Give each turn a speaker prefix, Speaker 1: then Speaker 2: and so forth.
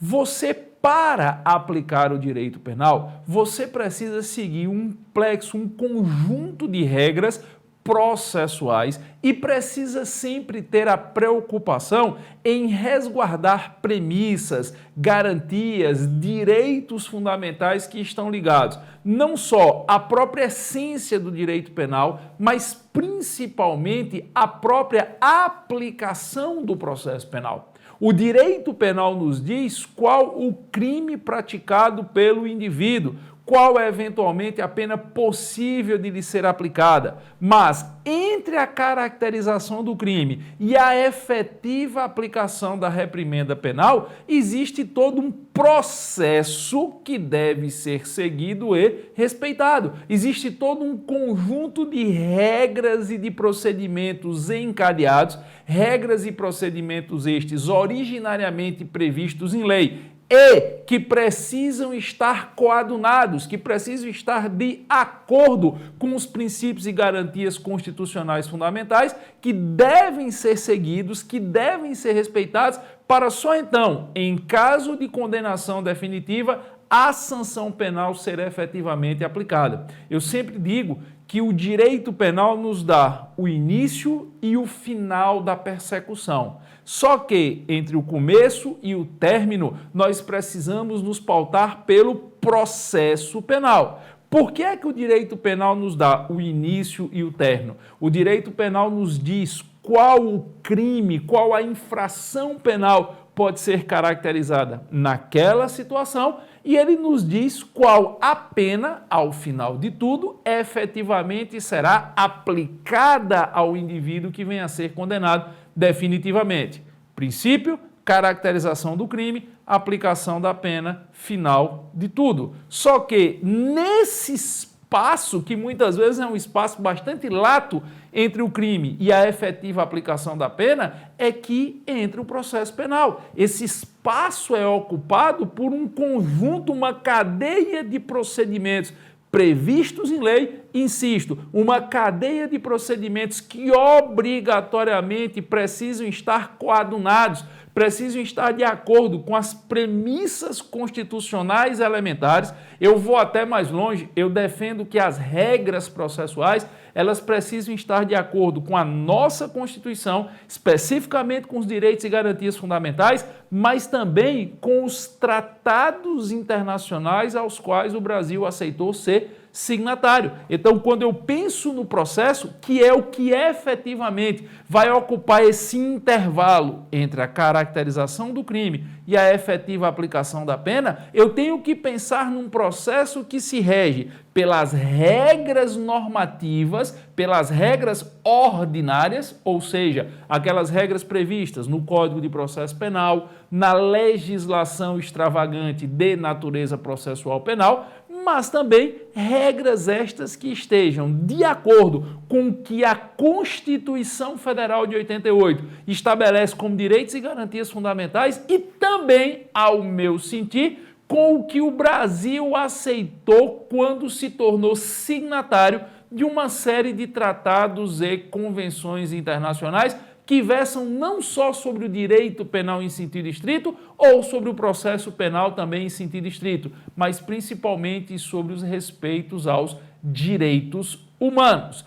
Speaker 1: Você, para aplicar o direito penal, você precisa seguir um plexo, um conjunto de regras processuais e precisa sempre ter a preocupação em resguardar premissas, garantias, direitos fundamentais que estão ligados não só à própria essência do direito penal, mas principalmente à própria aplicação do processo penal. O direito penal nos diz qual o crime praticado pelo indivíduo, qual é eventualmente a pena possível de lhe ser aplicada. Mas entre a caracterização do crime e a efetiva aplicação da reprimenda penal, existe todo um processo que deve ser seguido e respeitado. Existe todo um conjunto de regras e de procedimentos encadeados, regras e procedimentos estes originariamente previstos em lei, e que precisam estar coadunados, que precisam estar de acordo com os princípios e garantias constitucionais fundamentais que devem ser seguidos, que devem ser respeitados, para só então, em caso de condenação definitiva, a sanção penal ser efetivamente aplicada. Eu sempre digo que o direito penal nos dá o início e o final da persecução. Só que entre o começo e o término, nós precisamos nos pautar pelo processo penal. Por que é que o direito penal nos dá o início e o término? O direito penal nos diz qual o crime, qual a infração penal pode ser caracterizada naquela situação e ele nos diz qual a pena, ao final de tudo, efetivamente será aplicada ao indivíduo que venha a ser condenado definitivamente. Princípio, caracterização do crime, aplicação da pena, final de tudo. Só que nesse espaço, que muitas vezes é um espaço bastante lato entre o crime e a efetiva aplicação da pena, é que entra o processo penal. Esse espaço é ocupado por um conjunto, uma cadeia de procedimentos previstos em lei, insisto, uma cadeia de procedimentos que obrigatoriamente precisam estar coadunados, precisam estar de acordo com as premissas constitucionais elementares. Eu vou até mais longe, eu defendo que as regras processuais, elas precisam estar de acordo com a nossa Constituição, especificamente com os direitos e garantias fundamentais, mas também com os tratados internacionais aos quais o Brasil aceitou ser signatário. Então, quando eu penso no processo, que é o que efetivamente vai ocupar esse intervalo entre a caracterização do crime e a efetiva aplicação da pena, eu tenho que pensar num processo que se rege pelas regras normativas, pelas regras ordinárias, ou seja, aquelas regras previstas no Código de Processo Penal, na legislação extravagante de natureza processual penal, mas também regras estas que estejam de acordo com o que a Constituição Federal de 88 estabelece como direitos e garantias fundamentais e também, ao meu sentir, com o que o Brasil aceitou quando se tornou signatário de uma série de tratados e convenções internacionais que versam não só sobre o direito penal em sentido estrito ou sobre o processo penal também em sentido estrito, mas principalmente sobre os respeitos aos direitos humanos.